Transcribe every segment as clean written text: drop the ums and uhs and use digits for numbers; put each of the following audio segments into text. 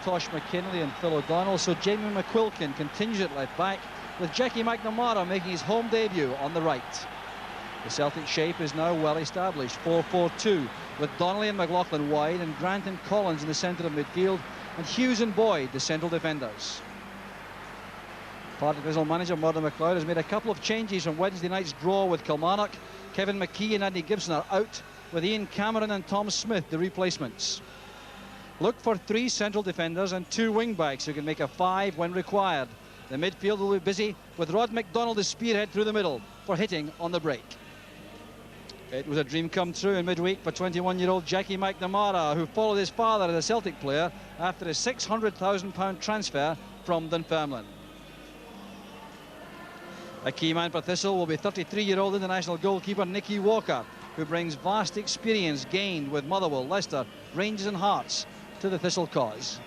Tosh McKinley and Phil O'Donnell, so Jamie McQuilkin continues at left back, with Jackie McNamara making his home debut on the right. The Celtic shape is now well established, 4-4-2, with Donnelly and McLaughlin wide and Grant and Collins in the centre of midfield, and Hughes and Boyd the central defenders. Partick manager Murdo MacLeod has made a couple of changes from Wednesday night's draw with Kilmarnock. Kevin McKee and Andy Gibson are out, with Ian Cameron and Tom Smith the replacements. Look for 3 central defenders and 2 wing-backs who can make a 5 when required. The midfield will be busy with Rod McDonald the spearhead through the middle for hitting on the break. It was a dream come true in midweek for 21-year-old Jackie McNamara, who followed his father as a Celtic player after his £600,000 transfer from Dunfermline. A key man for Thistle will be 33-year-old international goalkeeper Nicky Walker, who brings vast experience gained with Motherwell, Leicester, Rangers and Hearts to the Thistle cause.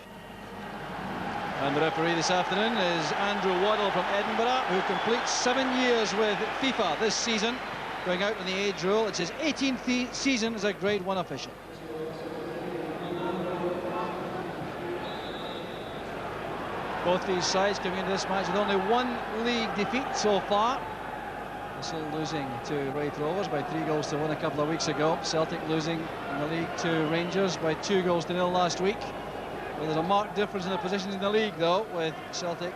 And the referee this afternoon is Andrew Waddle from Edinburgh, who completes 7 years with FIFA this season, going out on the age rule. It's his 18th season as a Grade 1 official. Both these sides coming into this match with only 1 league defeat so far. Thistle losing to Wraith Rovers by 3-1 a couple of weeks ago. Celtic losing in the league to Rangers by 2-0 last week. Well, there's a marked difference in the positions in the league, though, with Celtic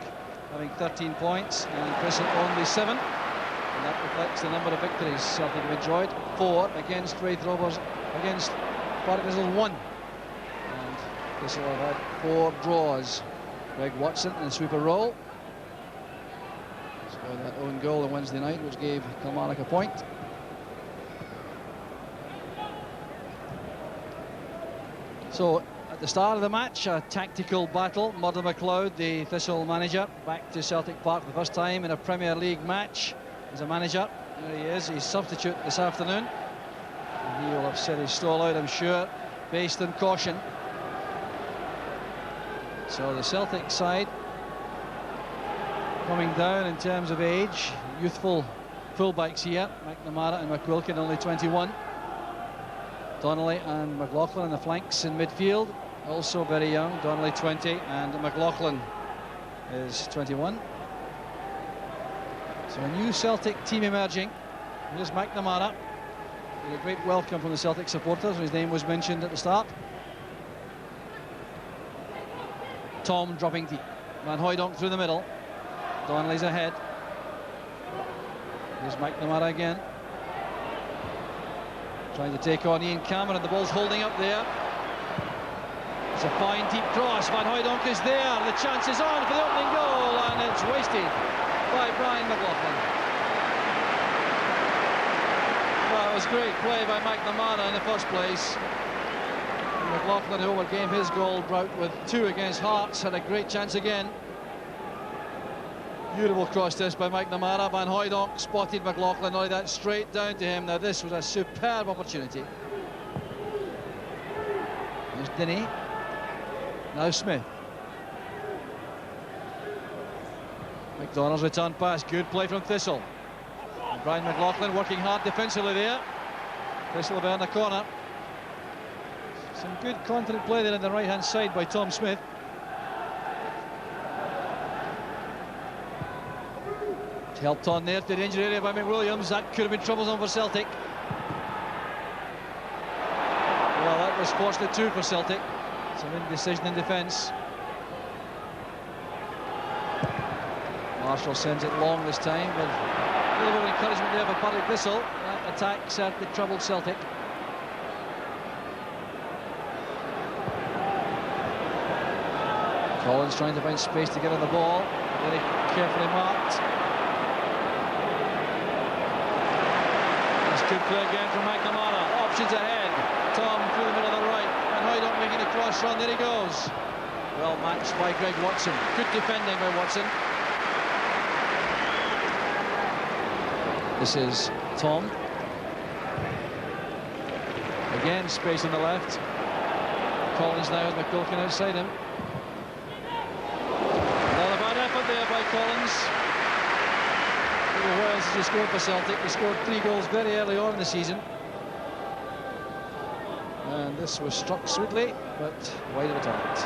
having 13 points and Thistle only 7. And that reflects the number of victories Celtic have enjoyed. 4 against Wraith Rovers, against Partick Thistle 1. And Thistle have had 4 draws. Greg Watson in the sweeper role. Scored that own goal on Wednesday night, which gave Kilmarnock a point. So at the start of the match, a tactical battle. Murdo MacLeod, the Thistle manager, back to Celtic Park for the first time in a Premier League match as a manager. There he is, his substitute this afternoon. And he will have set his stall out, I'm sure, based on caution. So the Celtic side coming down in terms of age. Youthful fullbacks here, McNamara and McQuilkin, only 21. Donnelly and McLaughlin on the flanks in midfield, also very young. Donnelly 20 and McLaughlin is 21. So a new Celtic team emerging. Here's McNamara. A great welcome from the Celtic supporters. His name was mentioned at the start. Tom dropping deep. Van Hooijdonk through the middle. Donnelly's ahead. Here's McNamara again. Trying to take on Ian Cameron. The ball's holding up there. It's a fine deep cross. Van Hooijdonk is there. The chance is on for the opening goal, and it's wasted by Brian McLaughlin. Well, it was great play by McNamara in the first place. McLaughlin, who overcame his goal drought with 2 against Hearts, had a great chance again. Beautiful cross this by McNamara. Van Hooijdonk spotted McLaughlin, only that straight down to him. Now this was a superb opportunity. There's Dinny. Now Smith. McDonald's return pass, good play from Thistle. And Brian McLaughlin working hard defensively there. Thistle behind the corner. Some good confident play there on the right-hand side by Tom Smith. It's helped on there to the danger area by McWilliams. That could have been troublesome for Celtic. Well, that was fortunate too for Celtic. Some indecision in defence. Marshall sends it long this time, but a little bit of encouragement there for Partick Thistle. That attack certainly troubled Celtic. Collins trying to find space to get on the ball. Very carefully marked. That's good play again from McNamara. Options ahead. Tom through the middle of the right. And Hooijdonk making a cross run. There he goes. Well matched by Greg Watson. Good defending by Watson. This is Tom. Again, space on the left. Collins now with McQuilkin outside him. There by Collins. What else has he scored for Celtic? He scored 3 goals very early on in the season. And this was struck sweetly, but wide of the target.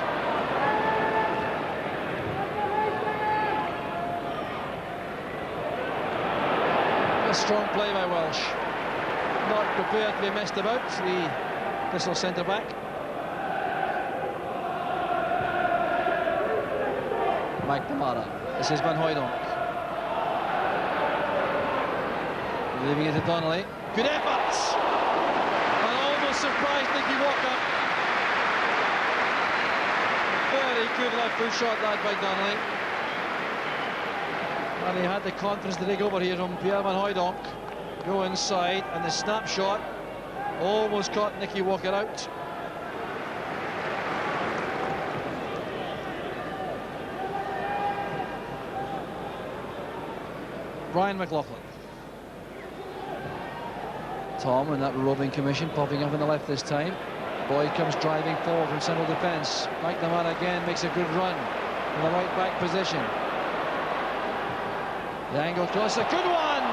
A strong play by Welsh. Not prepared to be messed about, the Thistle centre-back. McNamara. This is Van Hooijdonk. Leaving it to Donnelly. Good effort! And almost surprised Nicky Walker. Very good left foot shot that by Donnelly. And he had the confidence to dig over here from Pierre Van Hooijdonk. Go inside, and the snapshot almost caught Nicky Walker out. Brian McLaughlin. Tom in that roving commission, popping up on the left this time. Boyd comes driving forward from central defence. McNamara again makes a good run in the right back position. The angle cross, a good one!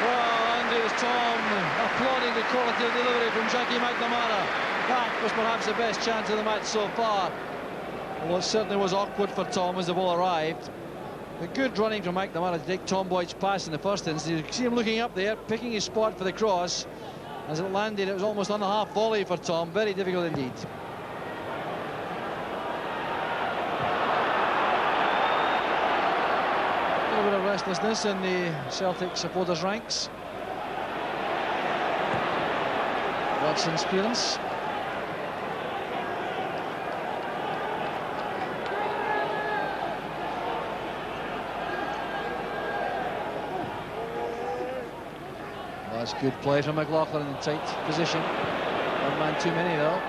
Well, Andreas Tom applauding the quality of delivery from Jackie McNamara. That was perhaps the best chance of the match so far. Although it certainly was awkward for Tom as the ball arrived. A good running from McNamara to take Tom Boyd's pass in the first instance. You see him looking up there, picking his spot for the cross. As it landed, it was almost on the half volley for Tom. Very difficult indeed. A little bit of restlessness in the Celtic supporters' ranks. Watson's clearance. That's good play from McLaughlin in tight position. One man too many though.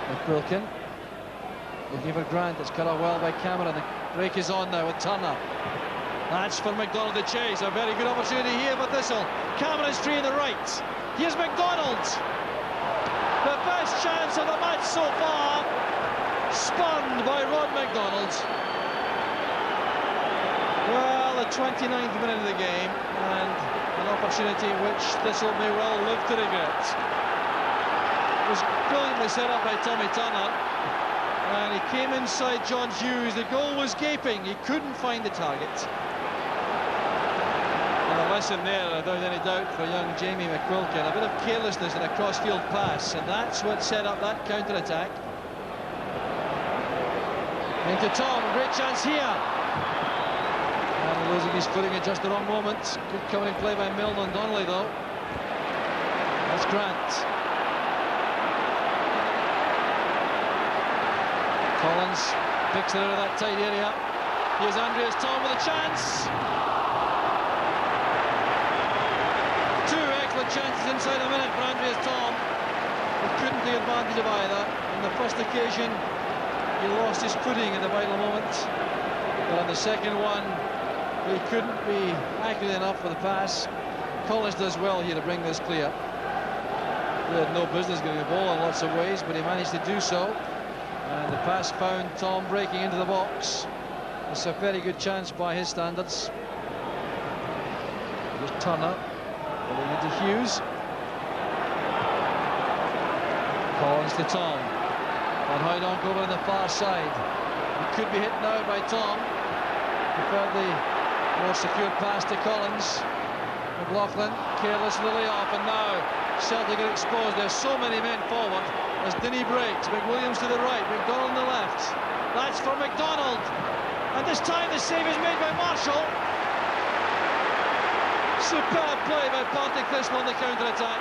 McQuilkin looking for Grant. It's cut out well by Cameron. The break is on now with Turner. That's for McDonald to chase. A very good opportunity here for Thistle. Cameron's free in the right. Here's McDonald. The best chance of the match so far. Spun by Rod McDonald. Well, the 29th minute of the game, and an opportunity which Thistle may well live to regret. It was brilliantly set up by Tommy Turner, and he came inside John Hughes. The goal was gaping. He couldn't find the target. And a lesson there, without any doubt, for young Jamie McQuilkin. A bit of carelessness in a cross-field pass, and that's what set up that counter-attack. Into Tom, great chance here. And losing his footing at just the wrong moment. Good covering play by Milne on Donnelly though. That's Grant. Collins picks it out of that tight area. Here's Andreas Tom with a chance. Two excellent chances inside a minute for Andreas Tom. He couldn't take advantage of either. On the first occasion, he lost his footing at the vital moment. But on the second one, he couldn't be accurate enough for the pass. Collins does well here to bring this clear. He had no business getting the ball in lots of ways, but he managed to do so. And the pass found Tom breaking into the box. It's a very good chance by his standards. Here's Turner, pulling into Hughes. Collins to Tom. Van Hooijdonk over on the far side. He could be hit now by Tom. Preferred the more secured pass to Collins. McLaughlin, careless lily off, and now Celtic are exposed. There's so many men forward as Dinny breaks. McWilliams to the right, McDonald on the left. That's for McDonald, and this time the save is made by Marshall. Superb play by Partick Thistle on the counter-attack.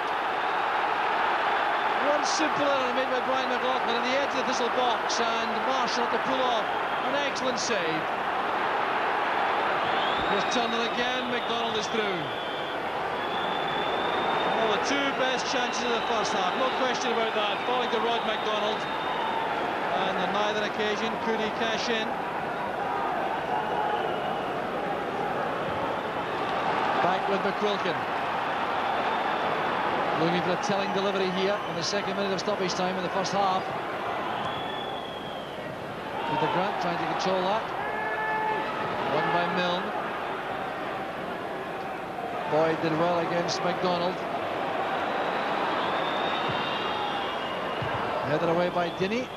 One simple error made by Brian McLaughlin at the edge of the Thistle box, and Marshall to pull off an excellent save. Here's Turner again, McDonald is through. Well, the two best chances of the first half, no question about that, falling to Rod McDonald. And on neither occasion could he cash in. Back with McQuilkin. Looking for a telling delivery here in the second minute of stoppage time in the first half. With the Grant trying to control that. Won by Milne. Boyd did well against McDonald. Headed away by Dinny.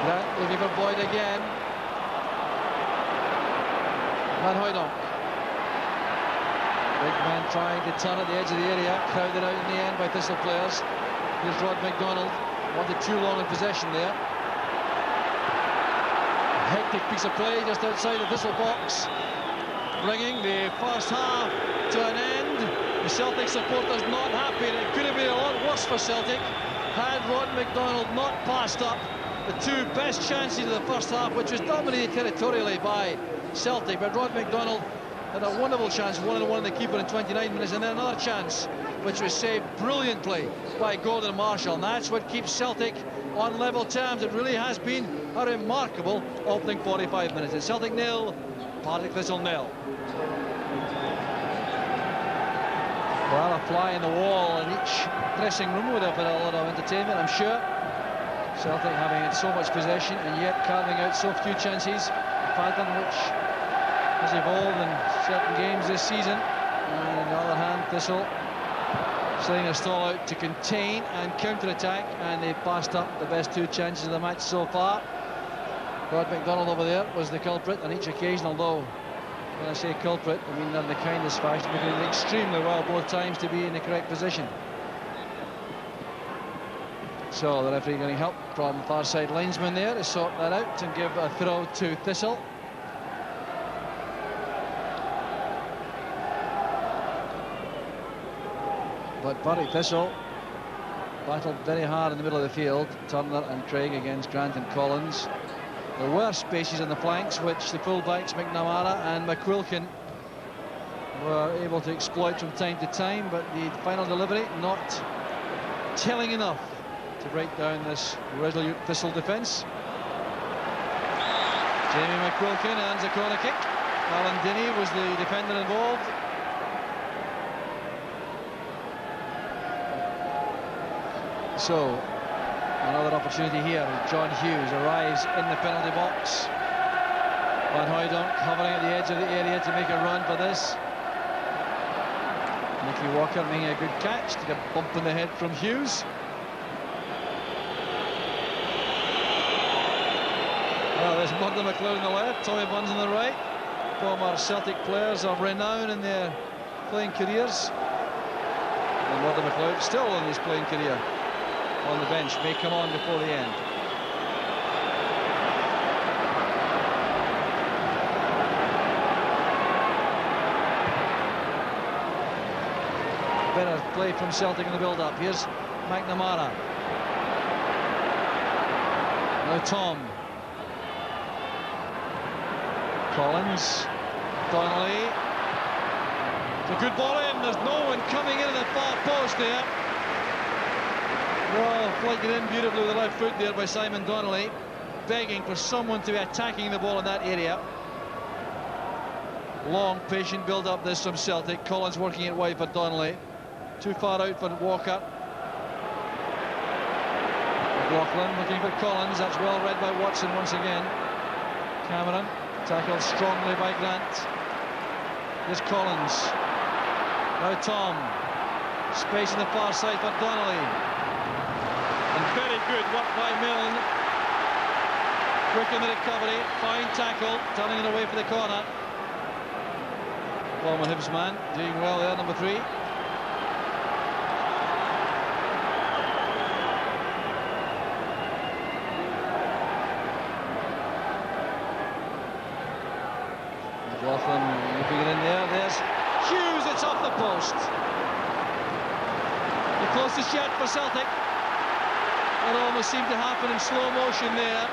Grant looking for Boyd again. Van Hooijdonk. Big man trying to turn at the edge of the area, crowded out in the end by Thistle players. Here's Rod McDonald, wanted too long in possession there. A hectic piece of play just outside the Thistle box, bringing the first half to an end. The Celtic supporters not happy, and it could have been a lot worse for Celtic had Rod McDonald not passed up the two best chances of the first half, which was dominated territorially by Celtic. But Rod McDonald had a wonderful chance, 1-on-1 the keeper in 29 minutes, and then another chance which was saved brilliantly by Gordon Marshall. And that's what keeps Celtic on level terms. It really has been a remarkable opening 45 minutes. It's Celtic 0, Partick Thistle 0. Well, a fly in the wall in each dressing room would have been a lot of entertainment, I'm sure. Celtic having had so much possession and yet carving out so few chances, a pattern which has evolved in certain games this season. And on the other hand, Thistle slaying their stall out to contain and counter-attack, and they passed up the best two chances of the match so far. Rod McDonald over there was the culprit on each occasion, although when I say culprit, I mean in the kindest fashion, because he did extremely well both times to be in the correct position. So the referee getting help from far side linesman there to sort that out and give a throw to Thistle. But Partick Thistle battled very hard in the middle of the field. Turner and Craig against Grant and Collins. There were spaces on the flanks which the fullbacks McNamara and McQuilkin were able to exploit from time to time, but the final delivery not telling enough to break down this resolute Thistle defence. Jamie McQuilkin earns a corner kick. Alan Dinny was the defender involved. So another opportunity here. John Hughes arrives in the penalty box. Van Hooijdonk hovering at the edge of the area to make a run for this. Nicky Walker making a good catch to get a bump in the head from Hughes. Well, there's Murdo McLeod on the left, Tommy Burns on the right. Former Celtic players of renown in their playing careers. And Murdo McLeod still in his playing career on the bench, may come on before the end. Better play from Celtic in the build-up. Here's McNamara. Now Tom. Collins. Donnelly. It's a good ball in. There's no one coming in at the far post there. Well, flicked it in beautifully with the left foot there by Simon Donnelly, begging for someone to be attacking the ball in that area. Long, patient build-up this from Celtic. Collins working it wide for Donnelly. Too far out for Walker. McLaughlin looking for Collins. That's well read by Watson once again. Cameron tackled strongly by Grant. Here's Collins. Now Tom. Space on the far side for Donnelly. And very good work by Milne. Quick in the recovery, fine tackle, turning it away for the corner. Former Hibs man doing well there, number 3. McLaughlin looking it in there. There's Hughes, it's off the post. The closest yet for Celtic. It almost seemed to happen in slow motion there.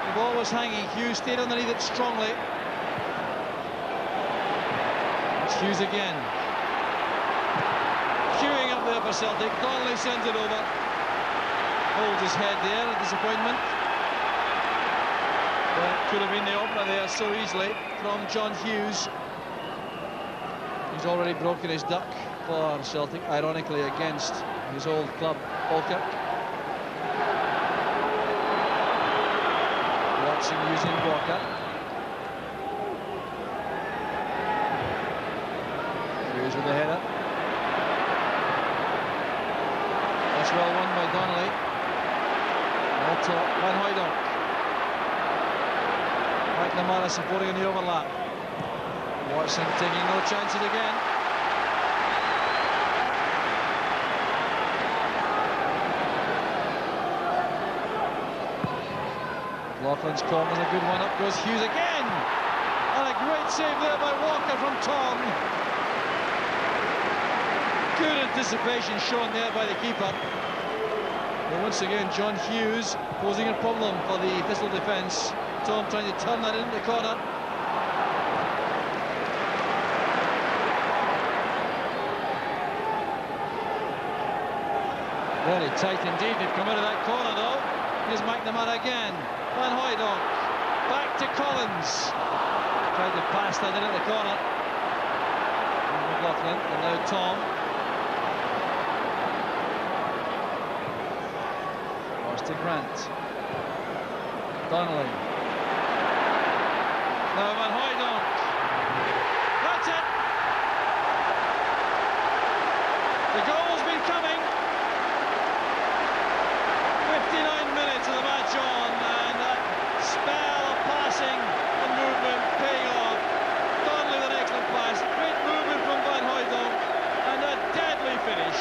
The ball was hanging. Hughes stayed underneath it strongly. It's Hughes again. Queuing up there for Celtic. Donnelly sends it over. Holds his head there in disappointment. That could have been the opener there so easily from John Hughes. He's already broken his duck for Celtic, ironically against his old club, Falkirk. Watson using Walker. Hughes with the header. That's well won by Donnelly. Also Van Hooijdonk. McNamara supporting in the overlap. Watson taking no chances again. Laughlin's corner, a good one. Up goes Hughes again. And a great save there by Walker from Tom. Good anticipation shown there by the keeper. But once again, John Hughes posing a problem for the Thistle defence. Tom trying to turn that into the corner. Very tight indeed. They've come out of that corner though. Here's McNamara again. Van Hooijdonk. Back to Collins. Tried to pass that in at the corner. And McLaughlin, and now Tom. To Grant. Donnelly. Now Van Hooijdonk. That's it. The goal's been coming. 59 minutes of the match on, and that spell of passing and movement paying off. Donnelly with an excellent pass. Great movement from Van Hooijdonk, and a deadly finish.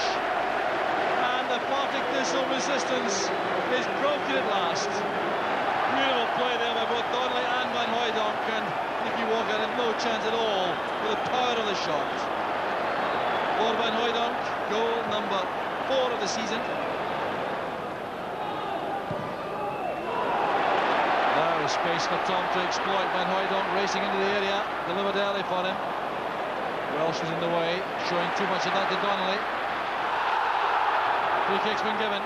And the Partick Thistle resistance is broken at last. Beautiful play there by both Donnelly and Van Hooijdonk, and Nicky Walker had no chance at all with the power of the shot. For Van Hooijdonk, goal number 4 of the season. Now space for Tom to exploit. Van Hooijdonk racing into the area, delivered early for him. Welsh was in the way, showing too much of that to Donnelly. Free kick's been given.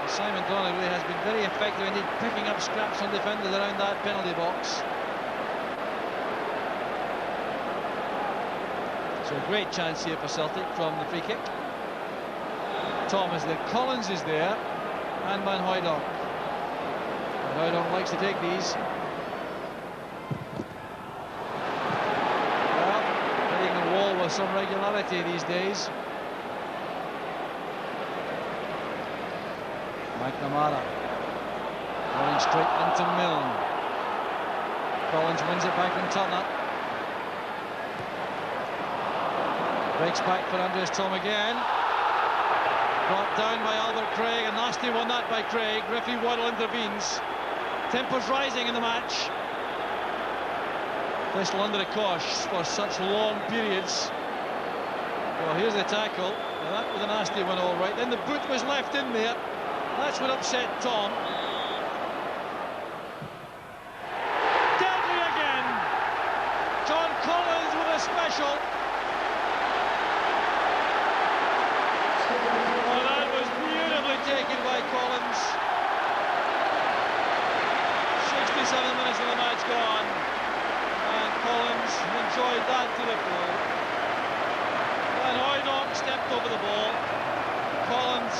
Simon Donnelly really has been very effective indeed, picking up scraps on defenders around that penalty box. So a great chance here for Celtic from the free kick. Tom is there, Collins is there, and Van Hooijdonk. Van Hooijdonk likes to take these. Well, hitting the wall with some regularity these days. McNamara going straight into Milne. Collins wins it back from Turner. Breaks back for Andreas Tom again. Brought down by Albert Craig. A nasty one that by Craig. Referee Waddle intervenes. Tempo's rising in the match. Thistle under the cosh for such long periods. Well, here's the tackle. Now that was a nasty one, all right. Then the boot was left in there. That's what upset Tom. Deadly again. John Collins with a special. Oh, that was beautifully taken by Collins. 67 minutes of the match gone. And Collins enjoyed that to the full. Van Hooijdonk stepped over the ball. Collins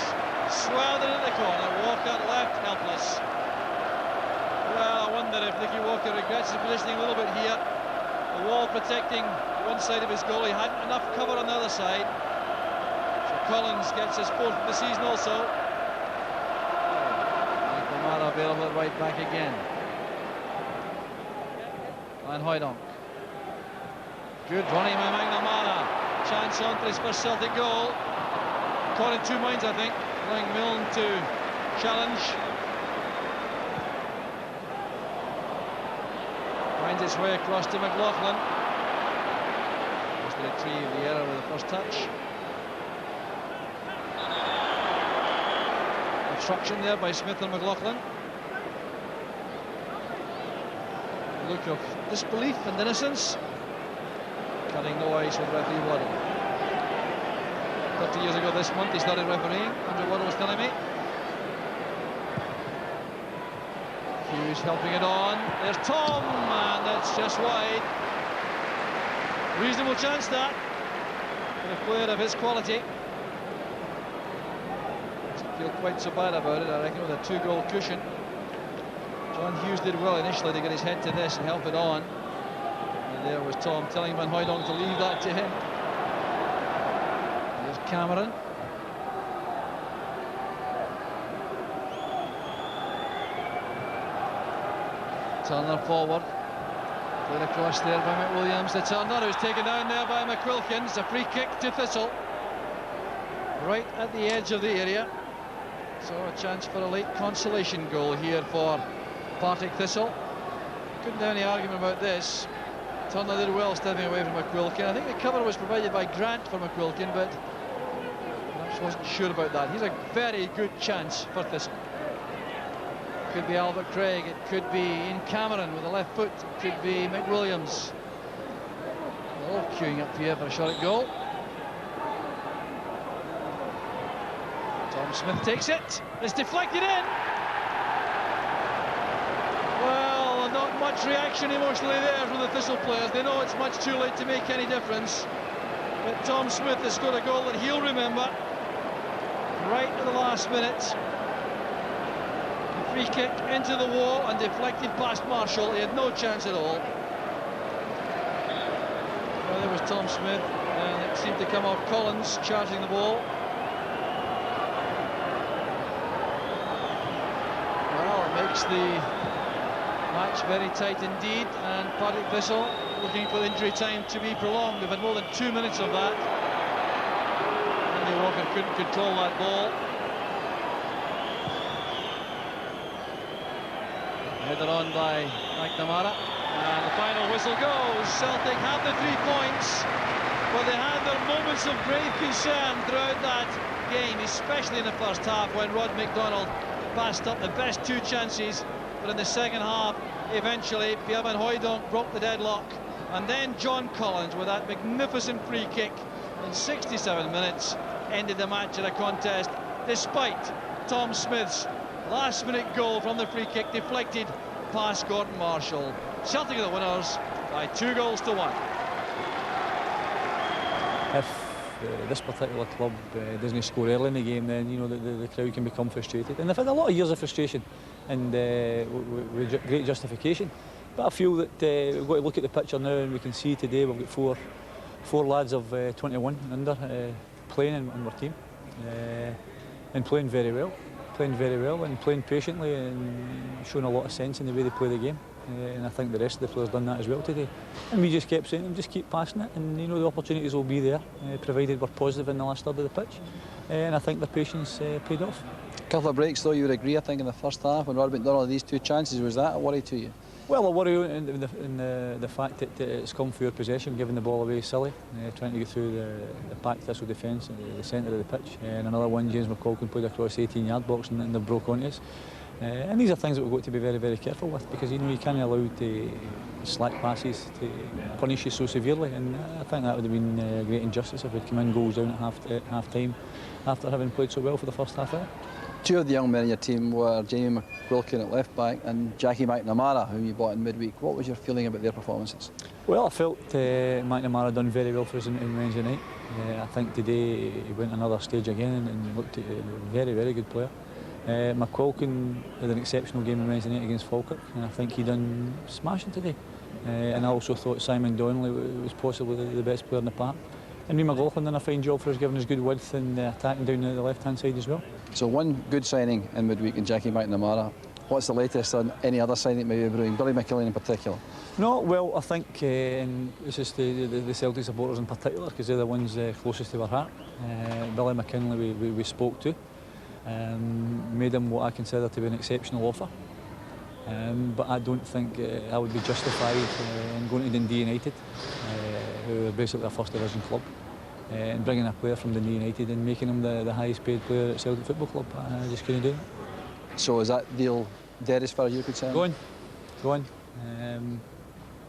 swelled it in the corner. Walker left helpless. Well, I wonder if Nicky Walker regrets his positioning a little bit here. The wall protecting one side of his goal. He hadn't enough cover on the other side. So Collins gets his 4th of the season also. McNamara available at right back again. Van Hooijdonk. Good running by McNamara. Chance on for his first Celtic goal. Caught in 2 minds, I think. Allowing Milne to challenge. Finds its way across to McLaughlin. Just to retrieve the error with the first touch. Obstruction there by Smith and McLaughlin. A look of disbelief and innocence. Cutting no ice with referee Waddle. 30 years ago this month he started refereeing. Andrew Waddle was telling me. Hughes helping it on. There's Tom, and that's just wide. Reasonable chance that for a player of his quality. Doesn't feel quite so bad about it, I reckon, with a 2-goal cushion. John Hughes did well initially to get his head to this and help it on. And there was Tom telling Van Hooijdonk to leave that to him. Here's Cameron. Turner forward. Played across there by McWilliams. The turner who's taken down there by McQuilkin. It's a free kick to Thistle. Right at the edge of the area. So a chance for a late consolation goal here for Partick Thistle. Couldn't have any argument about this. Turner did well stepping away from McQuilkin. I think the cover was provided by Grant for McQuilkin, but perhaps wasn't sure about that. He's a very good chance for Thistle. Could be Albert Craig, it could be Ian Cameron with a left foot, it could be McWilliams. They're all queuing up here for a shot at goal. Tom Smith takes it, it's deflected in. Well, not much reaction emotionally there from the Thistle players. They know it's much too late to make any difference. But Tom Smith has scored a goal that he'll remember right at the last minute. Free kick into the wall and deflected past Marshall. He had no chance at all. Well, there was Tom Smith, and it seemed to come off Collins charging the ball. Well, it makes the match very tight indeed, and Partick Thistle looking for injury time to be prolonged. They've had more than 2 minutes of that. Andy Walker couldn't control that ball. Headed on by McNamara, and the final whistle goes. Celtic have the 3 points, but they had their moments of grave concern throughout that game, especially in the first half when Rod McDonald passed up the best 2 chances, but in the second half eventually Pierre Van Hooijdonk broke the deadlock, and then John Collins with that magnificent free kick in 67 minutes ended the match in a contest, despite Tom Smith's last-minute goal from the free kick deflected past Gordon Marshall. Celtic are the winners by 2-1. If this particular club doesn't score early in the game, then you know the crowd can become frustrated. And they've had a lot of years of frustration and with great justification. But I feel that we've got to look at the picture now, and we can see today we've got four lads of 21 and under playing in our team and playing very well. And playing patiently and showing a lot of sense in the way they play the game. And I think the rest of the players done that as well today. And we just kept saying them, just keep passing it, and you know the opportunities will be there, provided we're positive in the last third of the pitch. And I think the patience paid off. A couple of breaks though, you would agree, I think, in the first half when Rod McDonald had these 2 chances. Was that a worry to you? Well, a worry in the fact that it's come through possession, giving the ball away silly, trying to get through the Partick Thistle defence at the centre of the pitch. And another one, James McCulkin played across the 18-yard box and they broke onto us. And these are things that we've got to be very, very careful with, because you know you can't allow slack passes to punish you so severely. And I think that would have been great injustice if we'd come in goals down at half-time after having played so well for the first half hour. 2 of the young men in your team were Jamie McQuilkin at left back and Jackie McNamara, who you bought in midweek. What was your feeling about their performances? Well, I felt McNamara done very well for us in Wednesday night. I think today he went another stage again and looked a very, very good player. McQuilkin had an exceptional game on Wednesday night against Falkirk, and I think he done smashing today. And I also thought Simon Donnelly was possibly the best player in the park. And Lee McLaughlin done a fine job for us, giving us good width and attacking down the left-hand side as well. So one good signing in midweek in Jackie McNamara. What's the latest on any other signing that may be brewing, Billy McKillen in particular? No, well, I think it's just the Celtic supporters in particular, because they're the ones closest to our heart. Billy McKinley we spoke to, made him what I consider to be an exceptional offer. But I don't think I would be justified in going to Dundee United, who are basically a first division club, and bringing a player from Dundee United and making him the highest paid player at Celtic Football Club. I just couldn't do it. So is that deal dead as far as you're concerned? Go on.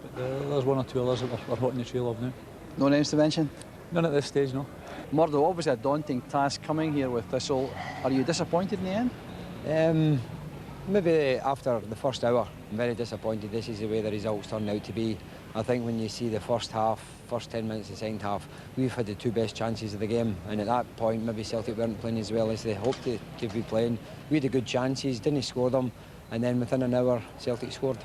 But there's 1 or 2 others that we're hot in the trail of now. No names to mention? None at this stage, no. Murdo, obviously a daunting task coming here with Thistle. Are you disappointed in the end? Maybe after the first hour, I'm very disappointed. This is the way the results turned out to be. I think when you see the first 10 minutes of the second half, we've had the 2 best chances of the game, and at that point maybe Celtic weren't playing as well as they hoped to be playing. We had the good chances, didn't score them, and then within an hour Celtic scored.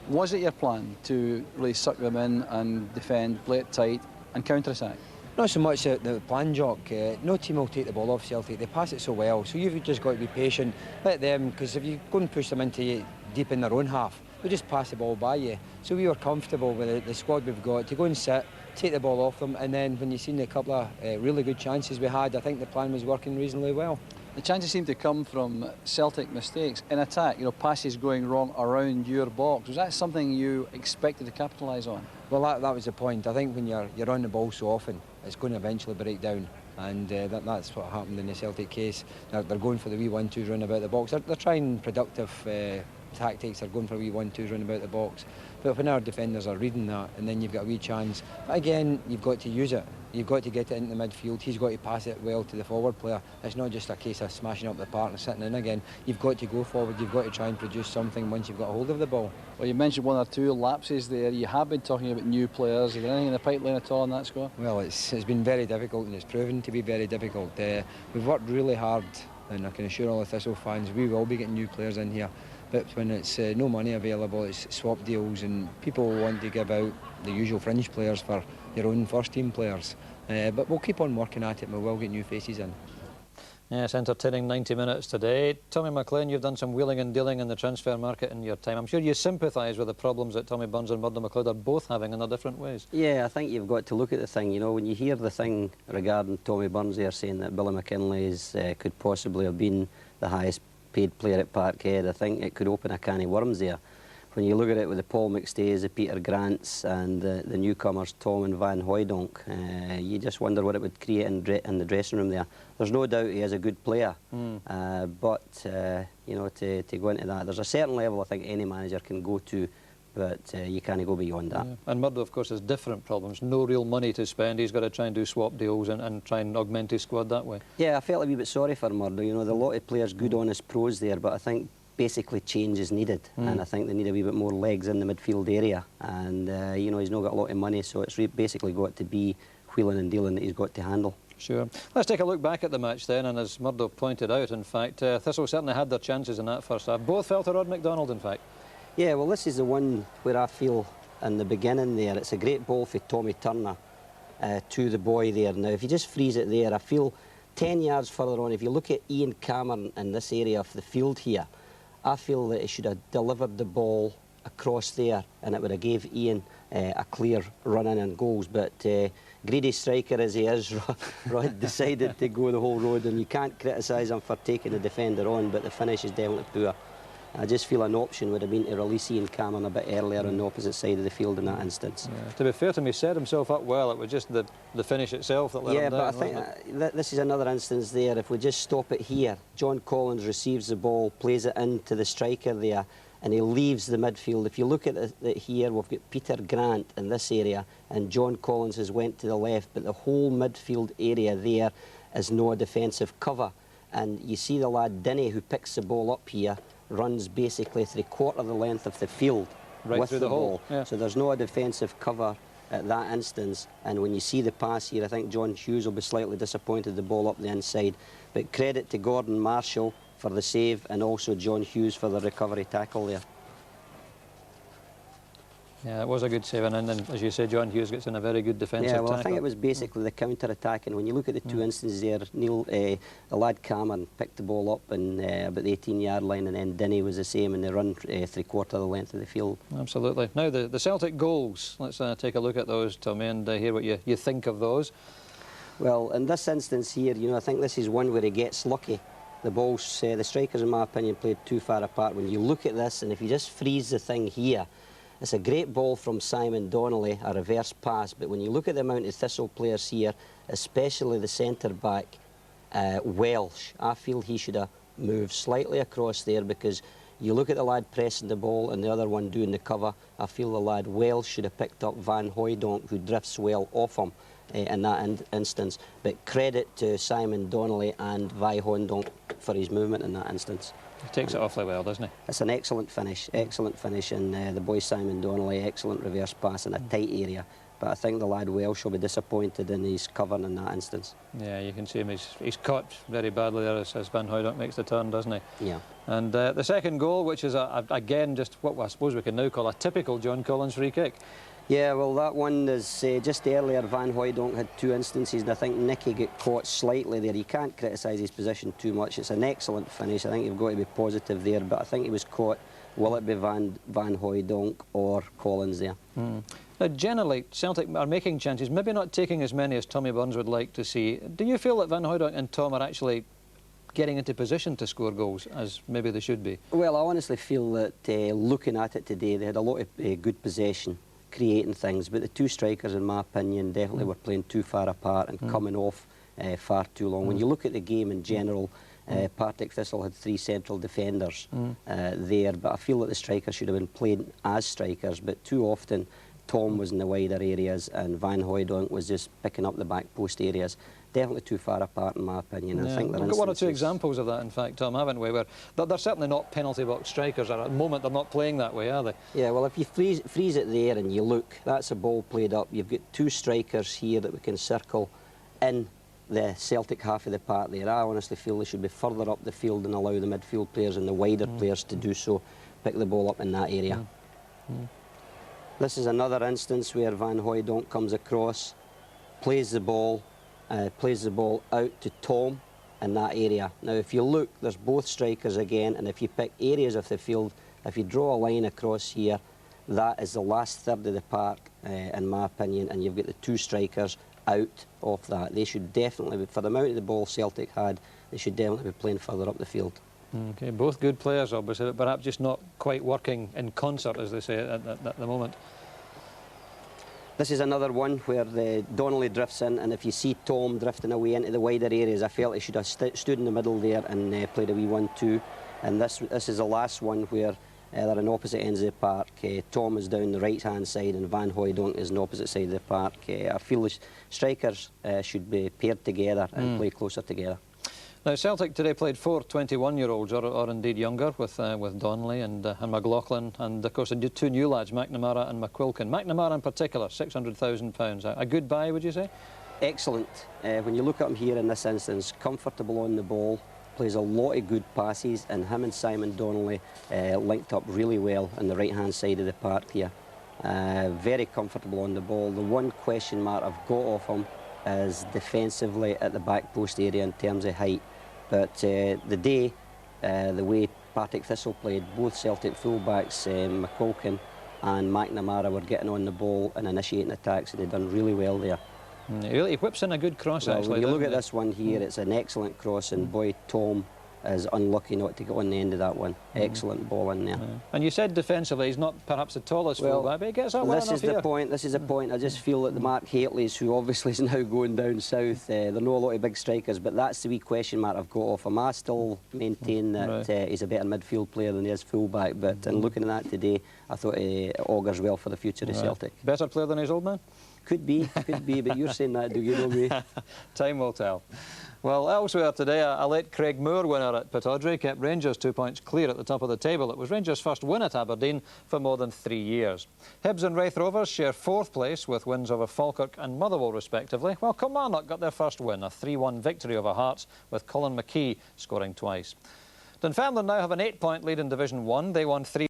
Was it your plan to really suck them in and defend, play it tight and counter-attack? Not so much the plan, Jock. No team will take the ball off Celtic. They pass it so well, so you've just got to be patient. Let them, because if you go and push them into deep in their own half, we just pass the ball by you. So we were comfortable with the squad we've got to go and sit, take the ball off them, and then when you've seen a couple of really good chances we had, I think the plan was working reasonably well. The chances seem to come from Celtic mistakes in attack, passes going wrong around your box. Was that something you expected to capitalise on? Well, that was the point. I think when you're on the ball so often, it's going to eventually break down. And that's what happened in the Celtic case. They're going for the wee 1-2s round about the box. They're trying productive tactics. They're going for a wee 1-2s round about the box. But when our defenders are reading that, and then you've got a wee chance, but again, you've got to use it. You've got to get it into the midfield. He's got to pass it well to the forward player. It's not just a case of smashing up the park and sitting in again. You've got to go forward. You've got to try and produce something once you've got a hold of the ball. Well, you mentioned one or two lapses there. You have been talking about new players. Is there anything in the pipeline at all in that squad? Well, it's been very difficult, and it's proven to be very difficult. We've worked really hard, and I can assure all the Thistle fans we will be getting new players in here. But when it's no money available, it's swap deals, and people want to give out the usual fringe players for your own first team players. But we'll keep on working at it, and we will get new faces in. Yes, entertaining 90 minutes today. Tommy McLean, you've done some wheeling and dealing in the transfer market in your time. I'm sure you sympathise with the problems that Tommy Burns and Murdo McLeod are both having in their different ways. Yeah, I think you've got to look at the thing. When you hear the thing regarding Tommy Burns there saying that Billy McKinley's could possibly have been the highest paid player at Parkhead, I think it could open a can of worms there. When you look at it with the Paul McStays, the Peter Grants and the newcomers Tom and Van Hooijdonk, you just wonder what it would create in the dressing room there. There's no doubt he is a good player, but to go into that, there's a certain level I think any manager can go to, but you can't go beyond that. Yeah. And Murdo, of course, has different problems. No real money to spend. He's got to try and do swap deals and try and augment his squad that way. Yeah, I felt a wee bit sorry for Murdo. There are a lot of players, good, honest pros there, but I think basically change is needed, and I think they need a wee bit more legs in the midfield area. And he's not got a lot of money, so it's basically got to be wheeling and dealing that he's got to handle. Sure. Let's take a look back at the match then, and as Murdo pointed out, in fact, Thistle certainly had their chances in that first half. Both fell to Rod McDonald, in fact. Yeah, well, this is the one where I feel in the beginning there, it's a great ball for Tommy Turner to the boy there. Now, if you just freeze it there, I feel 10 yards further on, if you look at Ian Cameron in this area of the field here, I feel that he should have delivered the ball across there, and it would have gave Ian a clear run in and goals. But greedy striker as he is, Rod decided to go the whole road, and you can't criticise him for taking the defender on, but the finish is definitely poor. I just feel an option would have been to release Ian Cameron a bit earlier on the opposite side of the field in that instance. Yeah. To be fair to him, he set himself up well. It was just the finish itself that let him down. Yeah, but I think this is another instance there. If we just stop it here, John Collins receives the ball, plays it into the striker there, and he leaves the midfield. If you look at it here, we've got Peter Grant in this area, and John Collins has went to the left, but the whole midfield area there is no defensive cover. And you see the lad Dinny, who picks the ball up here, runs basically 3/4 of the length of the field right with through the hole. ball. Yeah. So there's no defensive cover at that instance. And when you see the pass here, I think John Hughes will be slightly disappointed the ball up the inside. But credit to Gordon Marshall for the save, and also John Hughes for the recovery tackle there. Yeah, it was a good save, and then, as you said, John Hughes gets in a very good defensive tackle. Yeah, well, I think it was basically the counter-attack, and when you look at the two instances there, Neil, the lad Cameron picked the ball up in about the 18-yard line, and then Dinny was the same, and they run 3/4 of the length of the field. Absolutely. Now, the Celtic goals, let's take a look at those, Tommy, and hear what you think of those. Well, in this instance here, I think this is one where he gets lucky. The balls, the strikers, in my opinion, played too far apart. When you look at this, and if you just freeze the thing here, it's a great ball from Simon Donnelly, a reverse pass, but when you look at the amount of Thistle players here, especially the centre-back, Welsh, I feel he should have moved slightly across there, because you look at the lad pressing the ball and the other one doing the cover. I feel the lad Welsh should have picked up Van Hooijdonk, who drifts well off him in that instance. But credit to Simon Donnelly and Van Hooijdonk for his movement in that instance. He takes it awfully well, doesn't he? It's an excellent finish, and the boy Simon Donnelly, excellent reverse pass in a tight area. But I think the lad Welsh will be disappointed in his covering in that instance. Yeah, you can see him, he's caught very badly there as Van Hooijdonk makes the turn, doesn't he? Yeah. And the second goal, which is, again, just what I suppose we can now call a typical John Collins free kick. Yeah, well, that one is just earlier. Van Hooijdonk had two instances, and I think Nicky got caught slightly there. You can't criticise his position too much. It's an excellent finish. I think you've got to be positive there, but I think he was caught Will it be Van Hooijdonk or Collins there? Now, generally, Celtic are making chances, maybe not taking as many as Tommy Burns would like to see. Do you feel that Van Hooijdonk and Tom are actually getting into position to score goals, as maybe they should be? Well, I honestly feel that looking at it today, they had a lot of good possession, creating things, but the two strikers, in my opinion, definitely were playing too far apart and coming off far too long. When you look at the game in general, Partick Thistle had 3 central defenders there, but I feel that the strikers should have been playing as strikers, but too often Tom was in the wider areas and Van Hooijdonk was just picking up the back post areas. Definitely too far apart, in my opinion. Yeah. I think We've got 1 or 2 examples of that, in fact, Tom, haven't we? Where they're certainly not penalty box strikers, or at the moment they're not playing that way, are they? Yeah, well, if you freeze it there and you look, that's a ball played up. You've got 2 strikers here that we can circle in the Celtic half of the park there. I honestly feel they should be further up the field and allow the midfield players and the wider players to do so, pick the ball up in that area. This is another instance where Van Hooijdonk comes across, plays the ball out to Tom in that area. Now, if you look, there's both strikers again, and if you pick areas of the field, if you draw a line across here, that is the last third of the park, in my opinion, and you've got the 2 strikers out of that. They should definitely, for the amount of the ball Celtic had, they should definitely be playing further up the field. Okay, both good players, obviously, but perhaps just not quite working in concert, as they say, at the moment. This is another one where Donnelly drifts in, and if you see Tom drifting away into the wider areas, I felt he should have stood in the middle there and played a wee 1-2. And this is the last one where they're on opposite ends of the park. Tom is down the right-hand side and Van Hooijdonk is on the opposite side of the park. I feel the strikers should be paired together and play closer together. Now, Celtic today played 4 21-year-olds, or indeed younger, with Donnelly and McLaughlin, and of course the 2 new lads, McNamara and McQuilkin. McNamara in particular, £600,000. A good buy, would you say? Excellent. When you look at him here in this instance, comfortable on the ball, plays a lot of good passes, and him and Simon Donnelly linked up really well on the right-hand side of the park here. Very comfortable on the ball. The one question mark I've got off him is defensively at the back post area in terms of height. But the way Partick Thistle played, both Celtic fullbacks, McQuilkin and McNamara, were getting on the ball and initiating attacks, and they've done really well there. He whips in a good cross, well, actually. When you look at this one here, it's an excellent cross, and boy, Tom is unlucky not to get on the end of that one. Excellent ball in there. And you said defensively he's not perhaps the tallest fullback, but he gets that well enough here. This is the point. I just feel that the Mark Hateleys, who obviously is now going down south, there are not a lot of big strikers, but that's the wee question mark I've got off him. I still maintain that he's a better midfield player than he is fullback, but in looking at that today, I thought he augurs well for the future of Celtic. Better player than his old man? Could be, but you're saying that, do you know me? Time will tell. Well, elsewhere today, a late Craig Moore winner at Pittodrie kept Rangers 2 points clear at the top of the table. It was Rangers' first win at Aberdeen for more than 3 years. Hibs and Raith Rovers share 4th place with wins over Falkirk and Motherwell, respectively, while Kilmarnock got their first win, a 3-1 victory over Hearts, with Colin McKee scoring twice. Dunfermline now have an 8-point lead in Division 1. They won 3